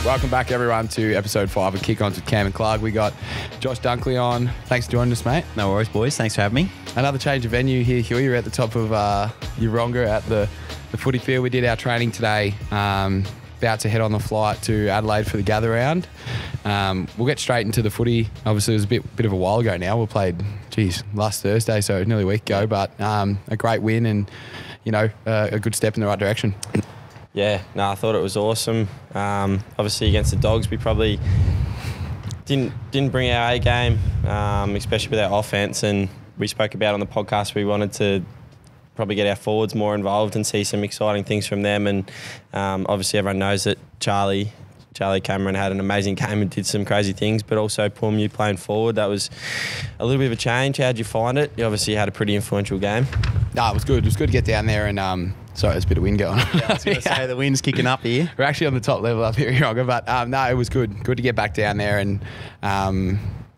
Welcome back, everyone, to episode 5 of Kick Ons with Cam and Clark. We got Josh Dunkley on. Thanks for joining us, mate. No worries, boys. Thanks for having me. Another change of venue here, Hugh. You're at the top of Yeronga at the footy field. We did our training today. About to head on the flight to Adelaide for the gather round. We'll get straight into the footy. Obviously, it was a bit of a while ago now. We played, last Thursday, so nearly a week ago. But a great win and, a good step in the right direction. Yeah, no, I thought it was awesome. Obviously, against the Dogs, we probably didn't bring our A game, especially with our offense. And we spoke about on the podcast we wanted to probably get our forwards more involved and see some exciting things from them. And obviously, everyone knows that Charlie Cameron had an amazing game and did some crazy things, but also Pum, you playing forward, that was a little bit of a change. How'd you find it? You obviously had a pretty influential game. No, it was good. It was good to get down there and sorry, there's a bit of wind going on. Yeah, I was going to say the wind's kicking up here. We're actually on the top level up here in Yeronga, but no, it was good. Good to get back down there and, I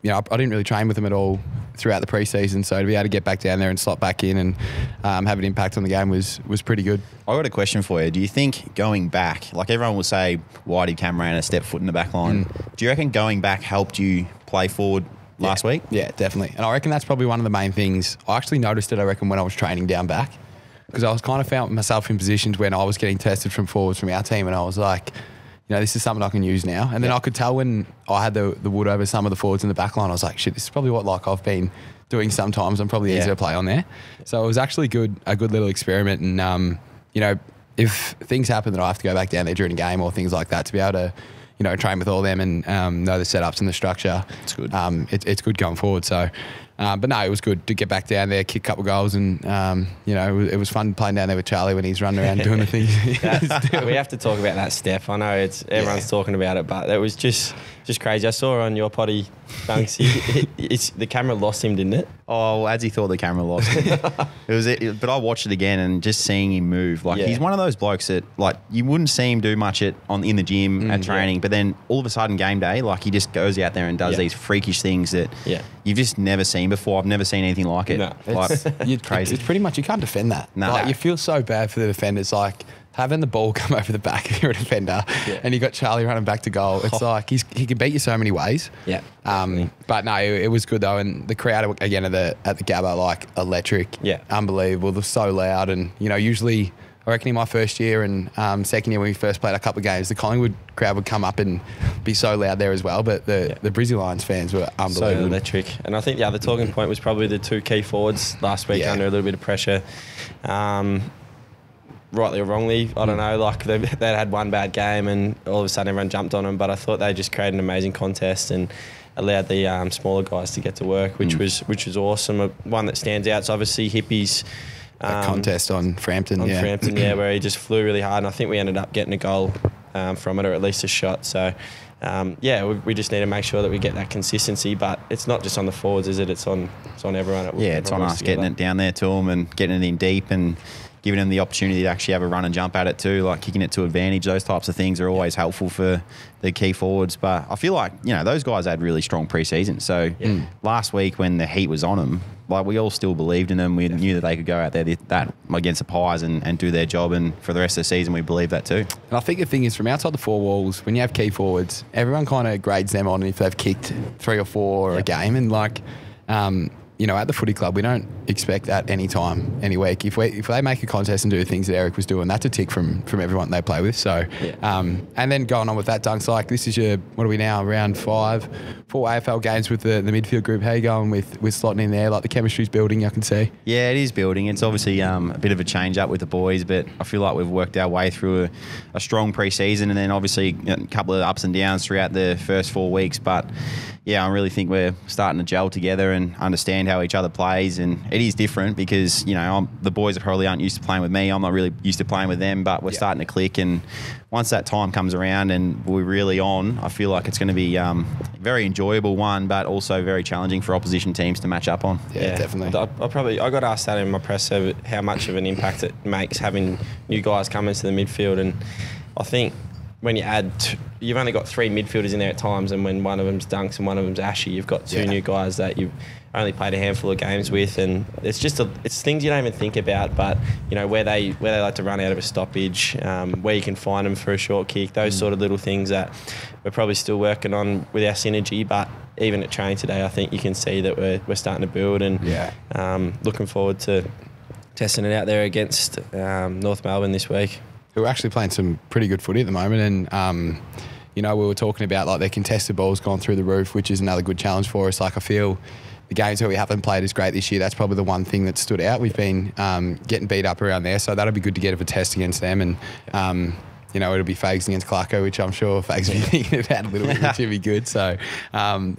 didn't really train with them at all throughout the pre-season, so to be able to get back down there and slot back in and have an impact on the game was pretty good. I got a question for you. Do you think going back, like everyone will say, why did Cameron step foot in the back line? Do you reckon going back helped you play forward last week? Yeah, definitely. And I reckon that's probably one of the main things. I actually noticed it, when I was training down back, because I was kind of found myself in positions when I was getting tested from forwards from our team and I was like, this is something I can use now. And then I could tell when I had the wood over some of the forwards in the back line, I was like, shit, this is probably what I've been doing sometimes. I'm probably easier to play on there. So it was actually a good little experiment. And, if things happen that I have to go back down there during a game or things like that, to be able to, train with all them and know the setups and the structure. It's good. It's good going forward. So, but no, it was good to get back down there, kick a couple of goals, and it was fun playing down there with Charlie when he's running around doing the things. We have to talk about that step. I know everyone's talking about it, but it was just crazy. I saw on your potty, Dunks, the camera lost him, didn't it? Oh, well, as he thought the camera lost him. But I watched it again and just seeing him move. He's one of those blokes that, you wouldn't see him do much in the gym at training, but then all of a sudden game day, he just goes out there and does these freakish things that you've just never seen before. I've never seen anything like it. No, it's crazy. It's pretty much, you can't defend that. No. You feel so bad for the defenders, having the ball come over the back if you're a defender and you got Charlie running back to goal. It's he can beat you so many ways. Yeah. But no, it was good though. And the crowd again at the Gabba, electric. Yeah. Unbelievable. They're so loud. And, usually I reckon in my first year and second year when we first played a couple of games, the Collingwood crowd would come up and be so loud there as well. But the Brisbane Lions fans were unbelievable. So electric. And I think the other talking point was probably the two key forwards last week under a little bit of pressure. Rightly or wrongly, I don't know, they had one bad game and all of a sudden everyone jumped on them, but I thought they just created an amazing contest and allowed the smaller guys to get to work, which was awesome. One that stands out is obviously Hippie's contest on Frampton. Where he just flew really hard and I think we ended up getting a goal from it, or at least a shot. So we just need to make sure that we get that consistency, but it's not just on the forwards, is it? It's on everyone. It's on us getting it down there to them and getting it in deep and giving them the opportunity to actually have a run and jump at it too, kicking it to advantage. Those types of things are always helpful for the key forwards. But I feel those guys had really strong pre-season. So last week when the heat was on them, we all still believed in them. We knew that they could go out there that against the Pies and do their job. And for the rest of the season, we believe that too. And I think the thing is, from outside the four walls, when you have key forwards, everyone kind of grades them on if they've kicked 3 or 4 a game. And at the footy club, we don't expect that any time, any week. If they make a contest and do the things that Eric was doing, that's a tick from everyone they play with. So, and then going on with that, Dunks, this is your, what are we now, round 5, 4 AFL games with the midfield group. How are you going with slotting in there? The chemistry's building, I can see. Yeah, it is building. It's obviously a bit of a change up with the boys, but I feel like we've worked our way through a strong pre-season and then obviously a couple of ups and downs throughout the first 4 weeks. But yeah, I really think we're starting to gel together and understand how each other plays, and it is different because the boys probably aren't used to playing with me. I'm not really used to playing with them, but we're starting to click. And once that time comes around and we're really on, I feel like it's going to be very enjoyable one, but also very challenging for opposition teams to match up on. Yeah, definitely. I got asked that in my press how much of an impact it makes having new guys come into the midfield, and I think when you add, you've only got 3 midfielders in there at times, and when one of them's Dunks and one of them's Ashy, you've got 2 new guys that you've only played a handful of games with, and it's things you don't even think about, but where they like to run out of a stoppage, where you can find them for a short kick, those sort of little things that we're probably still working on with our synergy. But even at training today, I think you can see that we're starting to build, and looking forward to testing it out there against North Melbourne this week. Who are actually playing some pretty good footy at the moment, and we were talking about like their contested balls gone through the roof, which is another good challenge for us. Like I feel the games where we haven't played as great this year, that's probably the one thing that stood out. We've been getting beat up around there, so that'll be good to get of a test against them. And it'll be Fags against Clarko, which I'm sure Fags will be thinking about a little bit, which would be good. So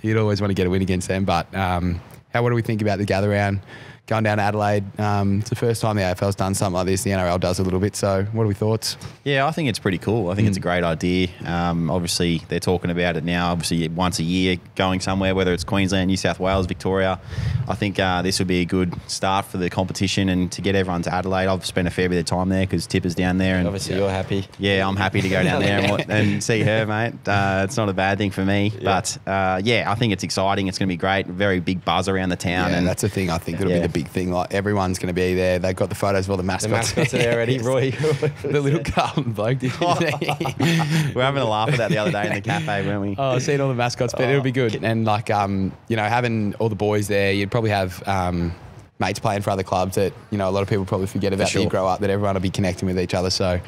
you'd always want to get a win against them. But what do we think about the gather round? Going down to Adelaide, it's the first time the AFL's done something like this. The NRL does a little bit. So what are we thoughts? Yeah, I think it's pretty cool. I think it's a great idea. Obviously, they're talking about it now. Obviously, once a year going somewhere, whether it's Queensland, New South Wales, Victoria. I think this would be a good start for the competition and to get everyone to Adelaide. I've spent a fair bit of time there because Tipper's down there. And obviously, you're happy. Yeah, I'm happy to go down there and see her, mate. It's not a bad thing for me. Yeah. But, I think it's exciting. It's going to be great. Very big buzz around the town. Yeah, and that's the thing. I think that'll be the big thing. Like everyone's going to be there. They've got the photos of all the mascots. The mascots are there already. Roy, the little Carlton bloke. Did you see? We're having a laugh at that the other day in the cafe, weren't we? Oh, seeing all the mascots, but it'll be good. And like having all the boys there, you'd probably have mates playing for other clubs that a lot of people probably forget about. That you grow up, that everyone will be connecting with each other. So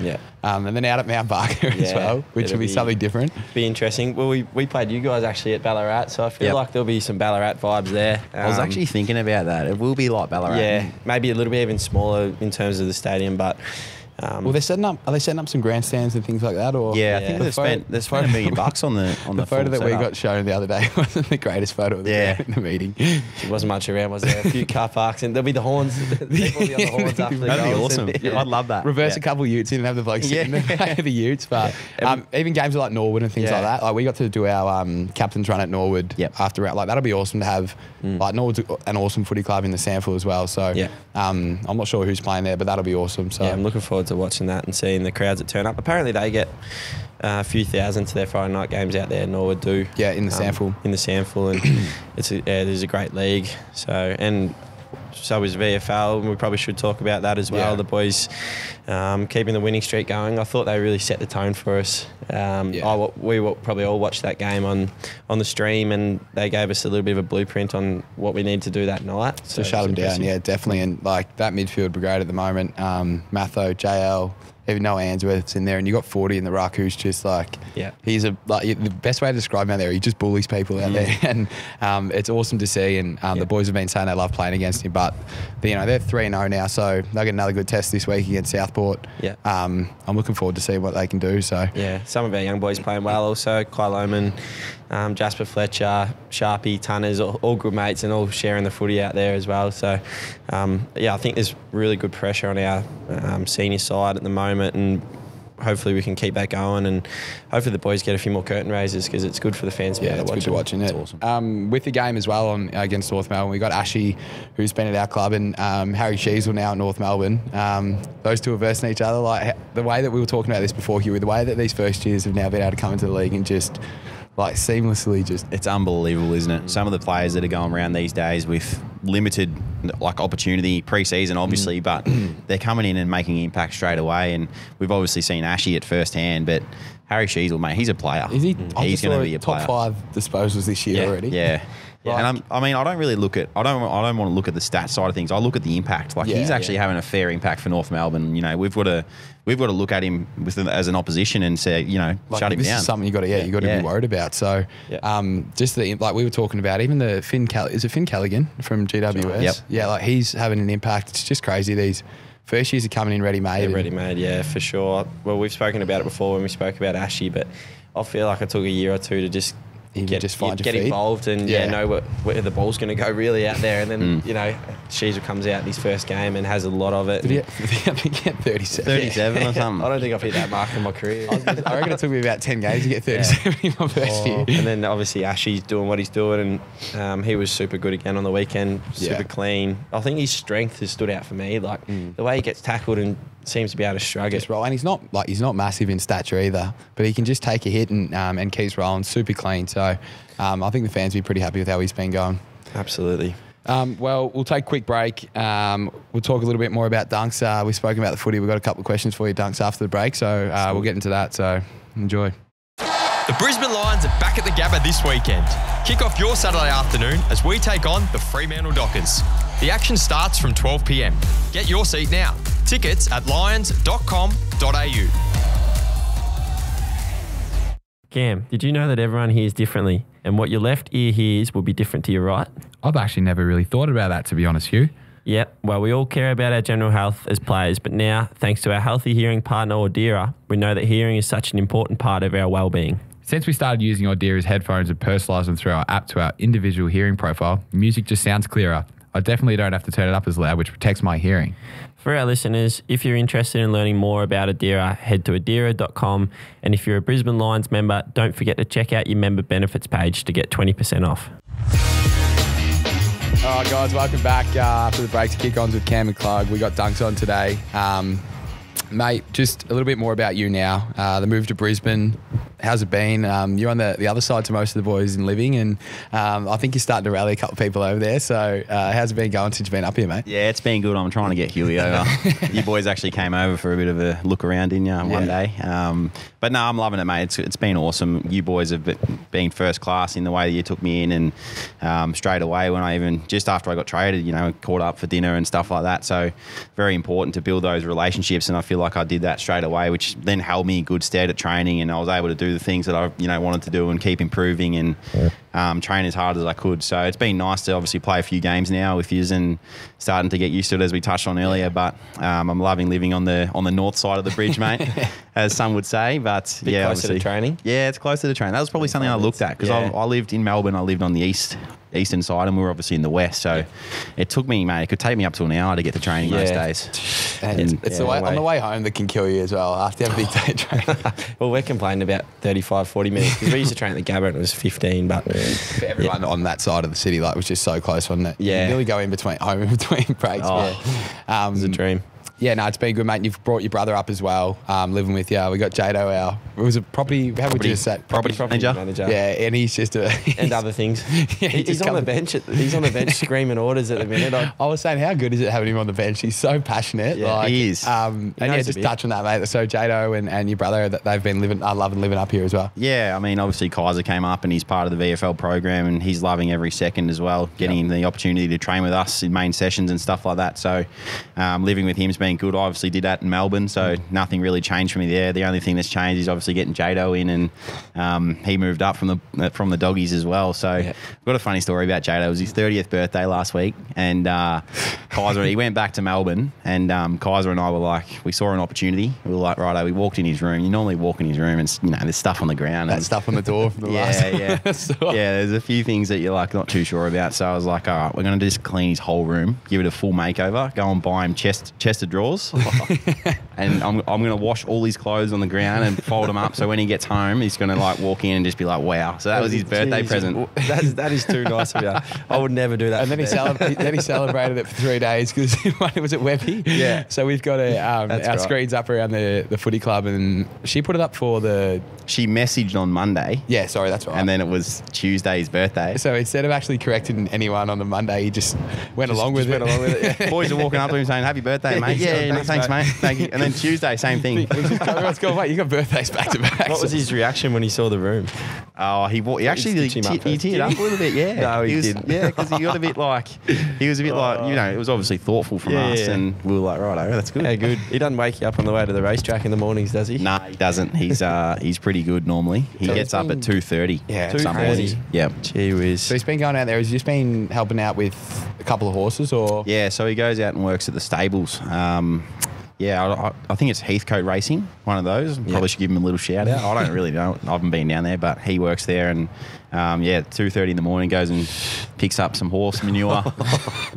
and then out at Mount Barker as well, which will be something different. Be interesting. Well, we played you guys actually at Ballarat, so I feel like there'll be some Ballarat vibes there. I was actually thinking about that. It will be like Ballarat. Yeah, maybe a little bit even smaller in terms of the stadium, but. Well, they're setting up. Are they setting up some grandstands and things like that? Or I think they've spent $1 million on the photo that we got shown the other day wasn't the greatest photo of the in the meeting. There wasn't much around, was there? A few car parks, and there'll be the horns. People will be on the horns after the That'd be goals. awesome. I'd love that. Reverse a couple of utes in and have the blokes sitting in the utes. But even games like Norwood and things like that. Like we got to do our captain's run at Norwood after. Like that'll be awesome to have. Like Norwood's an awesome footy club in the Sandful as well. So I'm not sure who's playing there, but that'll be awesome. So I'm looking forward to watching that and seeing the crowds that turn up. Apparently they get a few thousand to their Friday night games out there. Norwood do. Yeah, in the Sandful. In the Sandful, and there's a great league. So is VFL, and we probably should talk about that as well. The boys keeping the winning streak going. I thought they really set the tone for us. We probably all watched that game on the stream, and they gave us a little bit of a blueprint on what we need to do that night. So shut them down, definitely. And like that midfield brigade at the moment, Matho, JL, even Noah Answorth's in there, and you got 40 in the ruck who's just like, he's the best way to describe him out there. He just bullies people out there, and it's awesome to see. And the boys have been saying they love playing against him, but they're 3-0 now, so they'll get another good test this week against Southport. I'm looking forward to see what they can do. So some of our young boys playing well also. Kyle Oman, Jasper Fletcher, Sharpie, Tunners, all good mates and all sharing the footy out there as well. So I think there's really good pressure on our senior side at the moment, and hopefully we can keep that going, and hopefully the boys get a few more curtain raisers because it's good for the fans to be able to watch. Good to watching it. Awesome. With the game as well against North Melbourne, we got Ashy, who's been at our club, and Harry Sheasel now at North Melbourne. Those two are versing each other. Like the way that we were talking about this before, Hugh, the way that these first years have now been able to come into the league and just like seamlessly it's unbelievable, isn't it? Some of the players that are going around these days with limited opportunity pre-season obviously, but they're coming in and making impact straight away, and we've obviously seen Ashy at first hand, but Harry Sheasel, mate, he's a player. Is he? He's going to be a player. Top 5 disposals this year already. Yeah. And I don't really look at. I don't want to look at the stats side of things. I look at the impact. He's actually having a fair impact for North Melbourne. We've got to look at him as an opposition and say, shut him this down. Is something you got to be worried about. So, just we were talking about, even the Finn Callaghan from GWS? Yep. He's having an impact. It's just crazy. These first years are coming in ready-made. Ready-made, for sure. Well, we've spoken about it before when we spoke about Ashy, but I feel like it took a year or two to just get involved and know where the ball's going to go really out there, and then Sheasel comes out in his first game and has a lot of it. Did he get 37? 37 or something. I don't think I've hit that mark in my career. I reckon it took me about 10 games to get 37 in my first year. And then obviously Ashy's doing what he's doing, and he was super good again on the weekend, super clean. I think his strength has stood out for me, the way he gets tackled and seems to be able to shrug just it. roll. And he's not massive in stature either, but he can just take a hit and keeps rolling. Super clean. So I think the fans will be pretty happy with how he's been going. Absolutely. Well, we'll take a quick break. We'll talk a little bit more about Dunks. We've spoken about the footy. We've got a couple of questions for you, Dunks, after the break. So we'll get into that. So enjoy. The Brisbane Lions are back at the Gabba this weekend. Kick off your Saturday afternoon as we take on the Fremantle Dockers. The action starts from 12 p.m. Get your seat now. Tickets at lions.com.au. Cam, did you know that everyone hears differently and what your left ear hears will be different to your right? I've actually never really thought about that, to be honest, Hugh. Yep, well, we all care about our general health as players, but now, thanks to our healthy hearing partner Audira, we know that hearing is such an important part of our well-being. Since we started using Audira's headphones and personalised them through our app to our individual hearing profile, music just sounds clearer. I definitely don't have to turn it up as loud, which protects my hearing. For our listeners, if you're interested in learning more about Audira, head to audira.com, and if you're a Brisbane Lions member, don't forget to check out your member benefits page to get 20% off. All right, guys, welcome back after the break to Kick Ons with Cam and Clug. We got Dunks on today. Mate, just a little bit more about you now. The move to Brisbane, how's it been? You're on the other side to most of the boys in living, and I think you're starting to rally a couple of people over there. So how's it been going since you've been up here, mate? Yeah, it's been good. I'm trying to get Huey over. You boys actually came over for a bit of a look around, didn't you, one day? But no, I'm loving it, mate. It's been awesome. You boys have been first class in the way that you took me in, and straight away when just after I got traded, caught up for dinner and stuff like that. So very important to build those relationships, and I feel like I did that straight away, which then held me in good stead at training, and I was able to do the things that I wanted to do and keep improving and train as hard as I could. So it's been nice to obviously play a few games now with yous and starting to get used to it, as we touched on earlier. But I'm loving living on the north side of the bridge, mate, as some would say. But closer obviously to training. Yeah, it's closer to training. That was probably something I looked at because I lived in Melbourne. I lived on the eastern side, and we were obviously in the west. So it took me, mate. It could take me up to an hour to get to training most days. And it's the way, on the way home that can kill you as well after you have a big day training. Well, we're complaining about 35, 40 minutes because we used to train at the Gabba and it was 15. But for everyone on that side of the city, it was just so close, wasn't it? Yeah. You nearly go in between breaks. It was a dream. Yeah, no, it's been good, mate. And you've brought your brother up as well, living with you. We got Jado, property manager. Yeah, and he's just and other things. Yeah, he's on the bench. He's on the bench screaming orders at the minute. I was saying, how good is it having him on the bench? He's so passionate. Yeah, he is. Just touch on that, mate. So Jado and your brother, that they've been loving living up here as well. Yeah, I mean, obviously Kaiser came up and he's part of the VFL program, and he's loving every second as well, getting the opportunity to train with us in main sessions and stuff like that. So living with him's been good. I obviously did that in Melbourne, so nothing really changed for me there. The only thing that's changed is obviously getting Jado in, and he moved up from the doggies as well. So I've got a funny story about Jado. It was his 30th birthday last week, and Kaiser, he went back to Melbourne, and Kaiser and I were like, we saw an opportunity. We were like, righto, we walked in his room. You normally walk in his room and there's stuff on the ground. That stuff on the door from the last. Yeah, there's a few things that you're like not too sure about. So I was like, all right, we're going to just clean his whole room, give it a full makeover, go and buy him chest of drawers. And I'm going to wash all his clothes on the ground and fold them up, so when he gets home he's going to walk in and just be like, wow. So that was his birthday present. That is too nice of you. I would never do that. And then he celebrated it for 3 days because was it Webby? Yeah. So we've got our screens up around the footy club, and she put it up for she messaged on Monday. Yeah, sorry, that's right. And then it was Tuesday's birthday. So instead of actually correcting anyone on the Monday, he just went along with it. Yeah. Boys are walking up to him saying, happy birthday, mate. Yeah, thanks, mate. Thank you. And then Tuesday, same thing. Everyone's going, mate, you got birthdays back to back. What was his reaction when he saw the room? Oh, he actually teared up a little bit, yeah. No, he didn't. Yeah, because he got a bit it was obviously thoughtful from us, and we were like, right, that's good. Yeah, good. He doesn't wake you up on the way to the racetrack in the mornings, does he? No, he doesn't. He's pretty good normally. He gets up at 2:30. Yeah, some mornings. Yeah. Gee whiz. So he's been going out there. Has he just been helping out with a couple of horses, or? Yeah, so he goes out and works at the stables. I think it's Heathcote Racing, one of those. Probably should give him a little shout out. I don't really know. I haven't been down there, but he works there, and 2:30 in the morning goes and picks up some horse manure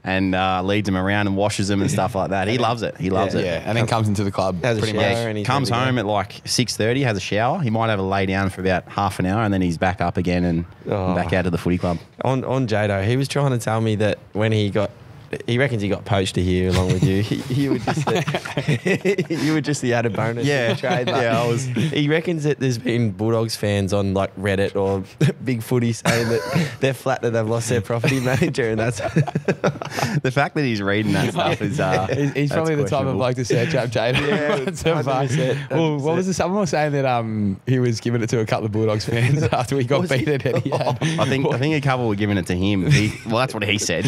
and leads them around and washes them and stuff like that. He loves it. Yeah, and then comes into the club. Has a pretty shower much. and he's Comes ready to home go. at like 6:30, has a shower. He might have a lay down for about half an hour, and then he's back up again and back out to the footy club. On Jado, he was trying to tell me that when he got he reckons he got poached to here along with you. You were just you were just the added bonus. Yeah. Trade, Yeah, He reckons that there's been Bulldogs fans on like Reddit or Big Footy saying that they're flat that they've lost their property manager, and that's the fact that he's reading that stuff is. He's probably the type of bloke to search up Jada. Yeah, 100%. Well, what was it? Someone was saying that he was giving it to a couple of Bulldogs fans after we got beat at Etihad. I think a couple were giving it to him. Well, that's what he said.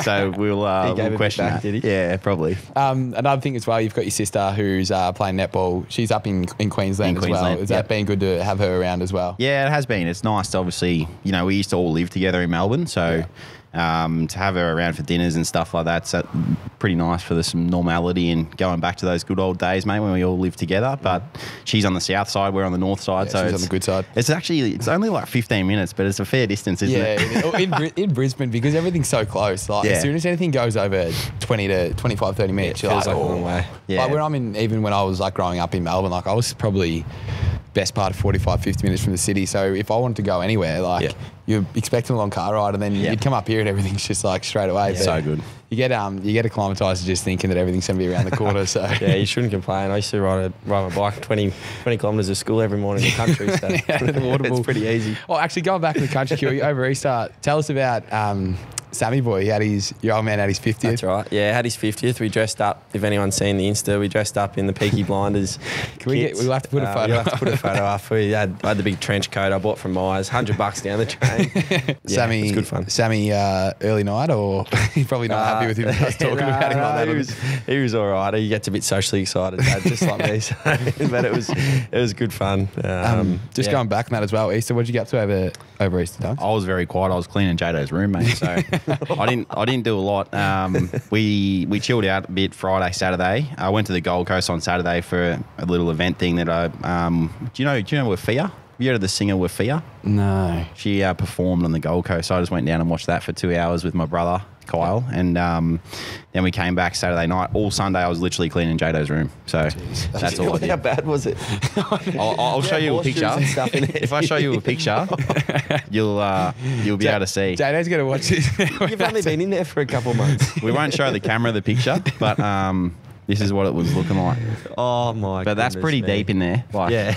So we'll question back, that. did he? Yeah, probably. Another thing as well, you've got your sister who's playing netball. She's up in Queensland as well. Has that been good to have her around as well? Yeah, it has been. It's nice to obviously, we used to all live together in Melbourne, so to have her around for dinners and stuff like that's pretty nice for some normality and going back to those good old days, mate, when we all lived together. But she's on the south side, we're on the north side, so she's on the good side. It's only like 15 minutes, but it's a fair distance, isn't it? in Brisbane, because everything's so close. Like as soon as anything goes over 20 to 25, 30 minutes, you're like, a long way. Yeah. Like even when I was like growing up in Melbourne, like I was probably best part of 45, 50 minutes from the city. So if I wanted to go anywhere, you're expecting a long car ride, and then you'd come up here and everything's just like straight away. Yeah. So good. You get acclimatised to just thinking that everything's going to be around the corner. So yeah, you shouldn't complain. I used to ride my bike 20 kilometres to school every morning in the country. So it's pretty easy. Oh, actually, going back to the country, Hugh, over Easter, tell us about Sammy boy. Your old man had his 50th. That's right. Yeah, had his 50th. We dressed up. If anyone's seen the Insta, we dressed up in the Peaky Blinders. We'll have to put a photo. You'll have to put a photo up. I had the big trench coat I bought from Myers, $100 down the train. Sammy, it's good fun. Sammy, early night, or he's probably not happy with him talking about him like that. He was all right. He gets a bit socially excited, Dad, just like me. So, but it was good fun. Just going back on that as well, Easter, what did you get up to over Easter, Dunks? I was very quiet. I was cleaning Jado's room, mate. So I didn't do a lot. We chilled out a bit Friday, Saturday. I went to the Gold Coast on Saturday for a little event thing that I. Do you know Wafia? Have you heard of the singer Wafia? No. She performed on the Gold Coast. So I just went down and watched that for 2 hours with my brother Kyle, and then we came back Saturday night. All Sunday I was literally cleaning Jado's room. So that's all I did. How bad was it? I'll show you a picture. If I show you a picture, you'll be able to see. Jado's going to watch this. You've only been in there for a couple of months. We won't show the camera the picture, but this is what it was looking like. Oh my! But that's pretty deep in there. Like, yeah.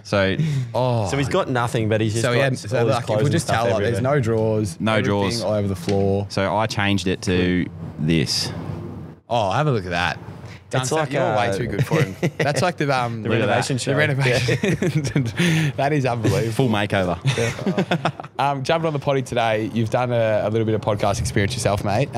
So he's got nothing, but he's just if we just tell, like, there's no drawers, all over the floor. So I changed it to this. Oh, have a look at that. It's like you're way too good for him. That's like the renovation show. The renovation. That is unbelievable. Full makeover. Jumping on the potty today, you've done a little bit of podcast experience yourself, mate.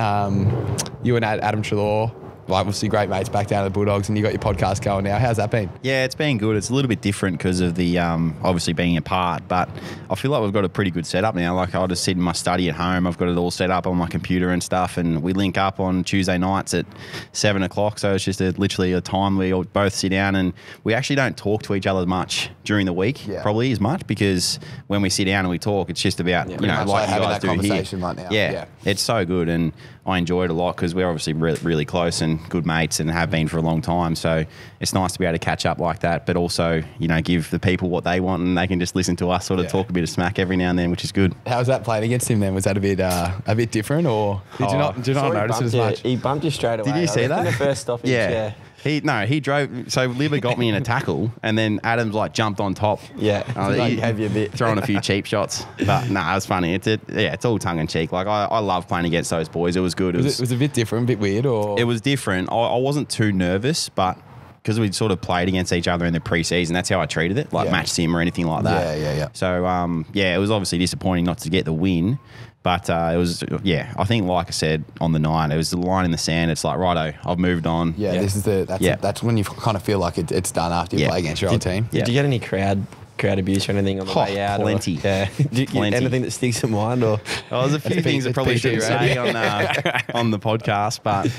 You and Adam Treloar, obviously great mates, back down to the Bulldogs, and you got your podcast going now. How's that been? Yeah, it's been good. It's a little bit different because of the obviously being apart, but I feel like we've got a pretty good setup now. Like, I'll just sit in my study at home. I've got it all set up on my computer and stuff, and we link up on Tuesday nights at 7 o'clock. So it's just literally a time where we both sit down, and we actually don't talk to each other much during the week, probably as much, because when we sit down and we talk, it's just about, like you guys do here. Like now. Yeah, it's so good, and I enjoy it a lot because we're obviously really close and good mates and have been for a long time. So it's nice to be able to catch up like that, but also, give the people what they want, and they can just listen to us sort of talk a bit of smack every now and then, which is good. How was that playing against him then? Was that a bit different, or did you not notice it as much? He bumped you straight away. Did you see that? In the first stoppage, yeah. He drove. So Libba got me in a tackle, and then Adams jumped on top. Yeah, he gave you a bit, throwing a few cheap shots. But it was funny. It's all tongue in cheek. Like, I love playing against those boys. It was good. Was it a bit different, a bit weird, or? It was different. I wasn't too nervous, but because we'd sort of played against each other in the pre-season, that's how I treated it, match sim or anything like that. Yeah. So it was obviously disappointing not to get the win. But it was, I think, like I said on the night, it was the line in the sand. It's like, righto, I've moved on. Yeah. This is that's when you kind of feel like it's done after you play against your old team. Did you get any crowd abuse or anything on the way out? Plenty. Did you get anything that sticks in mind? Or there's a few things I probably shouldn't say on the podcast, but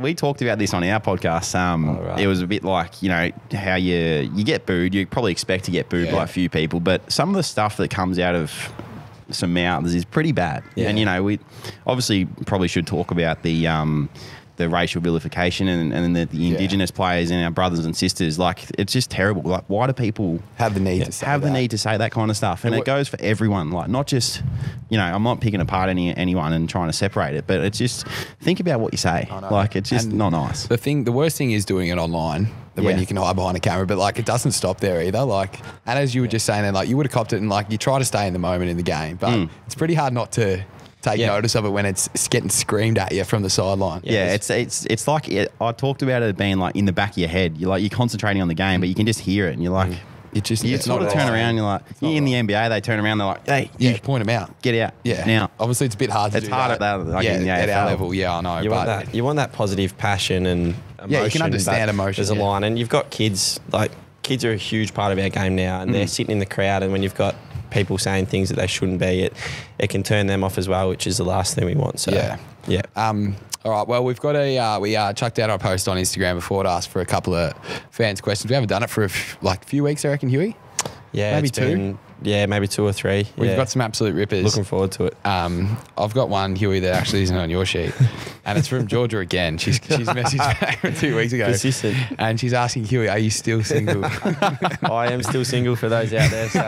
we talked about this on our podcast. Right. It was a bit like, how you get booed. You probably expect to get booed by a few people, but some of the stuff that comes out of some mouths is pretty bad. And we obviously probably should talk about the the racial vilification and the Indigenous players and our brothers and sisters. Like, it's just terrible. Like, why do people Have the need to say that. need to say that kind of stuff? And it goes for everyone. Like, not just, I'm not picking apart anyone and trying to separate it, but it's just, think about what you say. Like, it's just not nice. The worst thing is doing it online when you can hide behind a camera, but like, it doesn't stop there either. Like, and as you were just saying, then, like, you would have copped it, and like, you try to stay in the moment in the game, but it's pretty hard not to take notice of it when it's getting screamed at you from the sideline. Yeah, it's like I talked about it being like in the back of your head. You're concentrating on the game, but you can just hear it, and you're like, you sort of turn around. You're like, in the NBA, they turn around. They're like, hey, you point them out. Get out. Yeah. Now, obviously, it's a bit hard to do. It's hard that. at that. Like in the at our AFL. level. Yeah, I know. You want that positive passion and emotion. Yeah, you can understand but emotion. There's a line, and you've got kids. Like, kids are a huge part of our game now, and they're sitting in the crowd, and when you've got people saying things that they shouldn't be, it can turn them off as well, which is the last thing we want. So yeah. All right. Well, we've got we chucked out our post on Instagram before to ask for a couple of fans' questions. We haven't done it for a few weeks, I reckon, Huey. Yeah, maybe it's two. been, maybe 2 or 3. We've got some absolute rippers. Looking forward to it. I've got one, Huey, that actually isn't on your sheet, and it's from Georgia again. She's messaged back from 2 weeks ago, persistent, and she's asking Huey, "Are you still single?" I am still single for those out there. So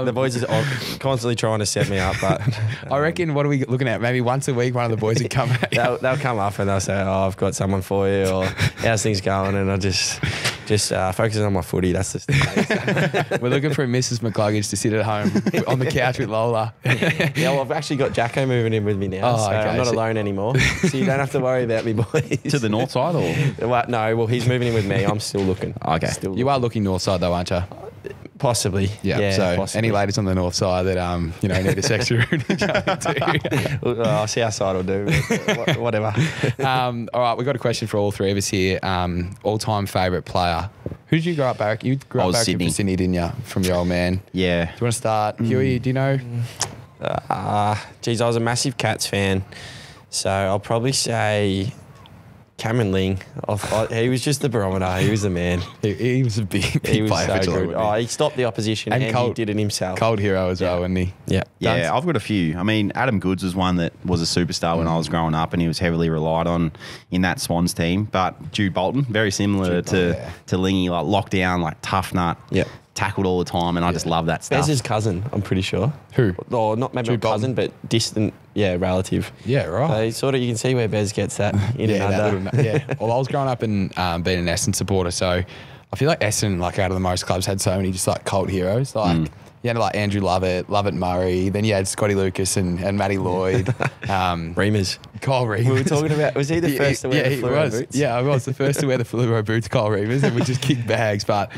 the boys are constantly trying to set me up, but I reckon, what are we looking at? Maybe once a week, one of the boys would come at you. They'll come up and they'll say, "Oh, I've got someone for you," or "How's things going?" And I just focusing on my footy. That's just the case. We're looking for a Mrs. McCluggage to sit at home on the couch with Lola. Yeah, well, I've actually got Jacko moving in with me now, so okay. I'm not alone anymore. So you don't have to worry about me, boys. To the north side, or No, he's moving in with me. I'm still looking. Okay. You are looking north side though, aren't you? Possibly. Yeah. So possibly. any ladies on the north side that need a sexy room to jump into. I'll see how side will do. Whatever. All right, we've got a question for all three of us here. All-time favourite player. Who did you grow up Barrack? You grew up Barrack for Sydney, didn't you? From your old man. Yeah. Do you want to start? Huey, do you know? Geez, I was a massive Cats fan, so I'll probably say Cameron Ling. He was just the barometer. He was the man. He was a big player for Geelong. He stopped the opposition and he did it himself. Cold hero as well, wasn't he? Yeah. Yeah, I've got a few. I mean, Adam Goods was one that was a superstar when I was growing up, and he was heavily relied on in that Swans team. But Jude Bolton, very similar to Lingy, like lockdown, like tough nut. Yeah. Tackled all the time, and I just love that stuff. Bez's cousin, I'm pretty sure. Who? Or not maybe Jude not cousin, but distant, relative. Yeah, right. So you can see where Bez gets that in and under. Yeah. Well, I was growing up and being an Essendon supporter, so I feel like Essendon, like out of the most clubs, had so many just like cult heroes. Like you had like Andrew Lovett Murray. Then you had Scotty Lucas and Matty Lloyd. Reamers. Kyle Reamers. We were talking about, was he the first to wear the fluoro boots? Yeah, I was the first to wear the fluoro boots, Kyle Reamers, and we just kicked bags. But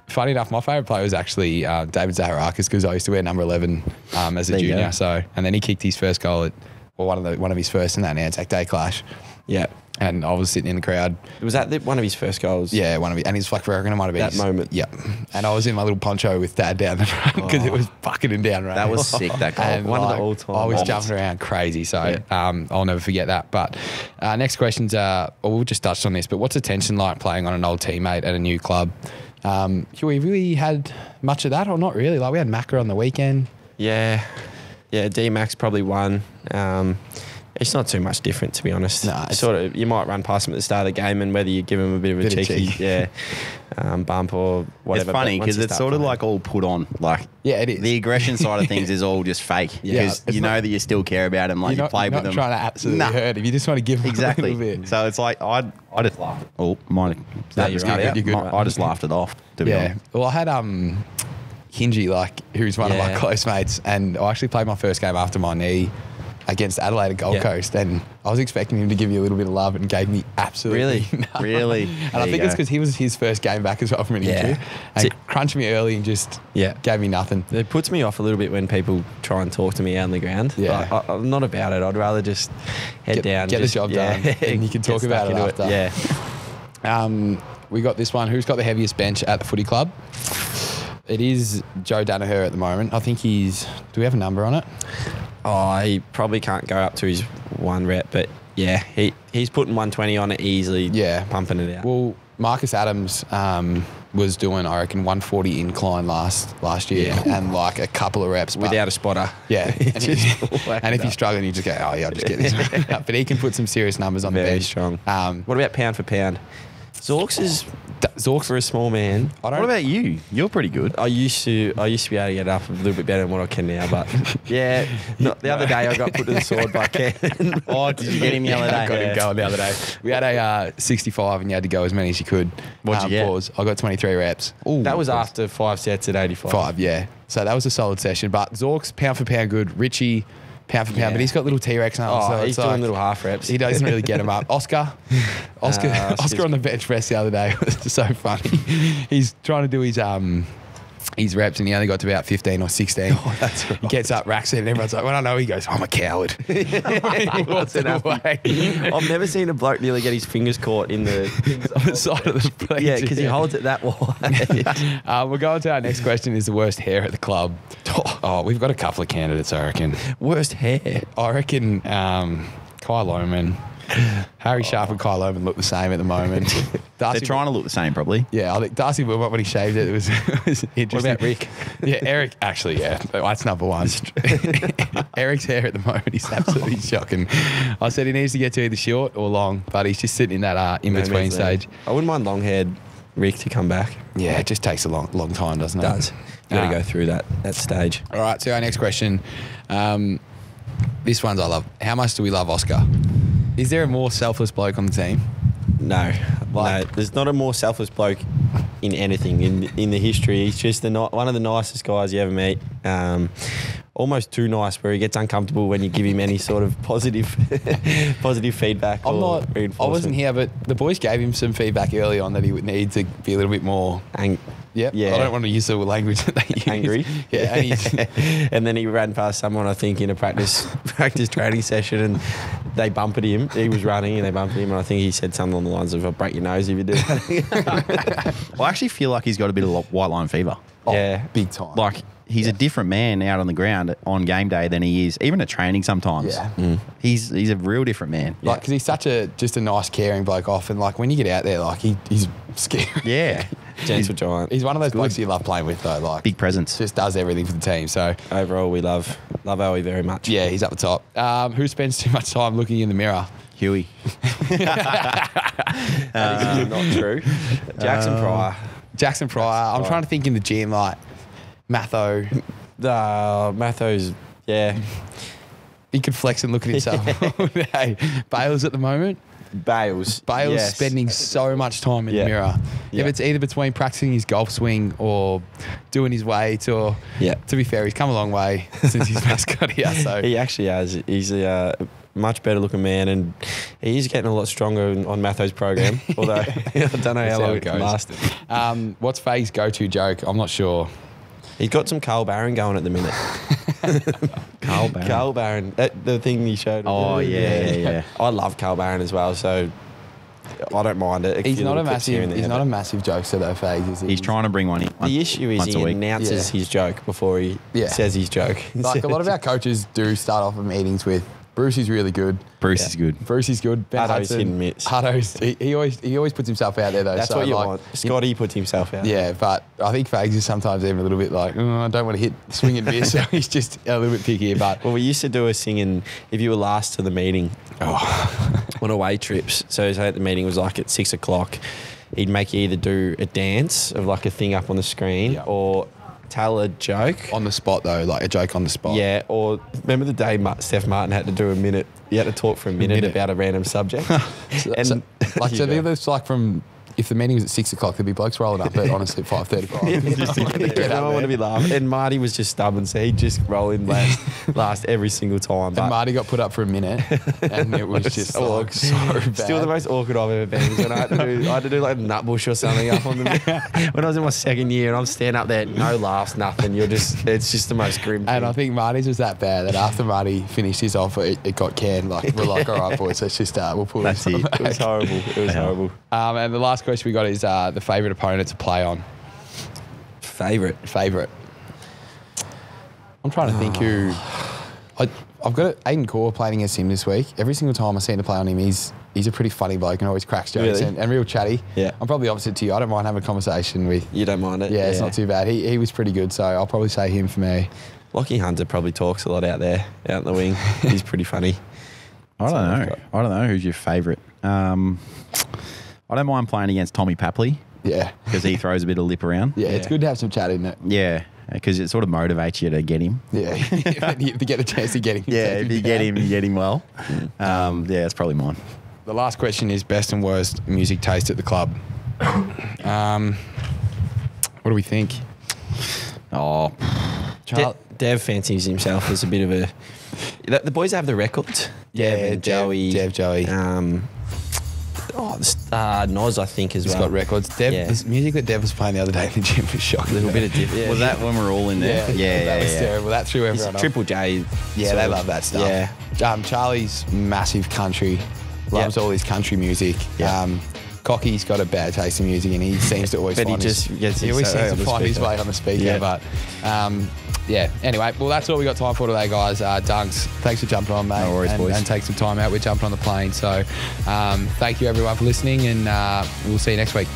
funny enough, my favourite player was actually David Zaharakis, because I used to wear number 11 as a junior. So, and then he kicked his first goal one of his first in that Anzac Day clash. Yeah. And I was sitting in the crowd. Was that one of his first goals? Yeah, one of his. And his flag, I reckon it might have been that moment. Yeah. And I was in my little poncho with Dad down the front because it was bucking him down. Right? That was sick, that goal. And one of the all-time I was moments. jumping around crazy, so I'll never forget that. But next question's, we'll just touched on this, but what's the tension like playing on an old teammate at a new club? We really had much of that, or not really? Like, we had Macca on the weekend. Yeah, D-Max probably won. It's not too much different, to be honest. No, you might run past him at the start of the game, and whether you give him a bit of a cheeky bump or whatever. It's funny because it's sort of like all put on. Like, yeah, it is. The aggression side of things is all just fake, because you know that you still care about him. Like, you play with them. You're not trying to absolutely hurt him. You just want to give him a little bit. So it's like I just laughed. Oh, I just laughed it off. To be honest. Well, I had Hingy, who's one of my close mates, and I actually played my first game after my knee against Adelaide and Gold Coast, and I was expecting him to give me a little bit of love, and gave me absolutely nothing. Really? And I think it's because he was his first game back as well from an injury, and crunched me early and just gave me nothing. It puts me off a little bit when people try and talk to me out on the ground. Yeah. I'm not about it. I'd rather just head down. Get the job done, and you can talk about it after. Yeah. We got this one. Who's got the heaviest bench at the footy club? It is Joe Danaher at the moment. I think do we have a number on it? Oh, he probably can't go up to his 1 rep, but he's putting 120 on it easily, pumping it out. Well, Marcus Adams was doing, I reckon, 140 incline last year and like a couple of reps. Without a spotter. Yeah. And if you're struggling, you just go, oh, yeah, I'll just get this. But he can put some serious numbers on the Very bench. strong. What What about pound for pound? Zorks is Zorks for a small man. What about you? You're pretty good. I used to be able to get up a little bit better than what I can now, but yeah, the other day I got put to the sword by Cam. Oh, did you get him the other day? I got him going the other day. We had a 65 and you had to go as many as you could. What'd you get? Pause. I got 23 reps. Ooh, That was after 5 sets at 85. 5, yeah. So that was a solid session. But Zorks, pound for pound good. Richie, pound for pound. But he's got little T-Rex arms. Oh, so he's it's doing little half reps. He doesn't really get him up. Oscar Oscar's on the bench press the other day. It was so funny. He's trying to do his reps and he only got to about 15 or 16. Oh, that's right. He gets up, racks it, and everyone's like, well, I know. He goes, I'm a coward. He walks it away. I've never seen a bloke nearly get his fingers caught in the On the side of the plate. yeah, because he holds it that wide. We're going to our next question is the worst hair at the club. Oh, we've got a couple of candidates, I reckon. Worst hair. I reckon Kai Lohman, Harry Sharp and Kai Lohman look the same at the moment. They're trying to look the same, probably. Yeah, I think Darcy Wilmot, when he shaved it, it was interesting. What about Rick? Yeah, Eric, actually, yeah. That's number one. Eric's hair at the moment is absolutely shocking. I said he needs to get to either short or long, but he's just sitting in that in-between stage. I wouldn't mind long-haired Rick to come back. Yeah, it just takes a long time, doesn't it? It does. You got to go through that stage. All right, so our next question. This one's I love. How much do we love Oscar? Is there a more selfless bloke on the team? No, there's not a more selfless bloke in anything in the history. He's just one of the nicest guys you ever meet. Almost too nice, where he gets uncomfortable when you give him any sort of positive feedback. I wasn't here, but the boys gave him some feedback early on that he would need to be a little bit more. Yeah. I don't want to use the language that they use. Angry. Yeah. And then he ran past someone, I think, in a practice training session, and they bumped him. He was running, and they bumped him, and I think he said something along the lines of, "I'll break your nose if you do that." I actually feel like he's got a bit of white line fever. Yeah, big time. Like he's a different man out on the ground on game day than he is even at training sometimes. Yeah. He's a real different man. Like, because he's such just a nice, caring bloke off, and like when you get out there, like he's scary. Yeah. gentle giant. He's one of those blokes you love playing with, though. Like big presence. Just does everything for the team. So overall, we love Owie very much. Yeah, he's up the top. Who spends too much time looking in the mirror? Huey. That is not true. Jackson Pryor. I'm trying to think in the gym, like Matho. Matho's, yeah. He could flex and look at himself. Hey, Bales at the moment. Bales, yes. Spending so much time in the mirror. If it's either between practicing his golf swing or doing his weight, or to be fair, he's come a long way since his mascot here. So he actually has. He's a much better looking man, and he's getting a lot stronger on Matho's program. Although I don't know how long it can last. What's Faye's go-to joke? I'm not sure. He's got some Carl Barron going at the minute. Carl Barron. The thing he showed. Oh, yeah. I love Carl Barron as well, so I don't mind it. He's not a massive jokester though, Faye, is he? He's trying to bring one in. The issue is he announces his joke before he says his joke. Like a lot of our coaches do start off at meetings with, Bruce is really good. Bruce is good. Ben Hutto's hit and miss. Hutto's, he always puts himself out there though. That's what you want. Scotty puts himself out. Yeah, but I think Fags is sometimes even a little bit like, I don't want to hit swing and miss. So he's just a little bit pickier. But well, we used to do a singing if you were last to the meeting on away trips. So at the meeting was like at 6 o'clock. He'd make you either do a dance of like a thing up on the screen or tell a joke. On the spot though, like a joke on the spot. Yeah, or remember the day Steph Martin had to do a minute, he had to talk for a minute about a random subject. So the others, like from, if the meeting was at 6 o'clock, there'd be blokes rolling up at honestly at 5:35. I want to be laughing. And Marty was just stubborn, so he'd just roll in last every single time. And Marty got put up for a minute, and it was just so bad. Still the most awkward I've ever been. When I had to do like nutbush or something up on the when I was in my second year, and I'm standing up there, no laughs, nothing. It's just the most grim thing. And I think Marty's was that bad that after Marty finished his offer, it got canned. Like we're like, all right, boys, let's just we'll pull this. That's it. It was horrible. It was horrible. And the last question we got is the favourite opponent to play on. Favourite. I'm trying to think who. I've got Aiden Core playing against him this week. Every single time I see him to play on him, he's a pretty funny bloke and always cracks jokes Really? and real chatty. Yeah. I'm probably opposite to you. I don't mind having a conversation with. You don't mind it? Yeah, it's not too bad. He was pretty good, so I'll probably say him for me. Lockie Hunter probably talks a lot out there, out in the wing. He's pretty funny. I don't know who's your favourite. I don't mind playing against Tommy Papley Yeah. because he throws a bit of lip around. Yeah, it's good to have some chat, isn't it? Yeah, because it sort of motivates you to get him. Yeah. If you get a chance to get him. Yeah, if you get him, you get him well. Yeah, it's probably mine. The last question is best and worst music taste at the club. What do we think? Oh, Dev fancies himself as a bit of a... The boys have the records. Dev and Joey. Joey. Noz, I think, as He's well. got records. The music that Dev was playing the other day in the gym was shocking. A little bit of diff. Yeah. was that when we're all in there? That was terrible. That threw He's everyone off. Triple J. Yeah, they love that stuff. Yeah. Charlie's massive country. Loves all his country music. Yeah. Cocky's got a bad taste in music, and he seems to always But find he just gets he always his- seems on to the find his speaker. way on the speaker. Yeah. But yeah. Anyway, well, that's all we got time for today, guys. Dunks, thanks for jumping on, mate. No worries, boys. And take some time out. We're jumping on the plane. So thank you, everyone, for listening, and we'll see you next week.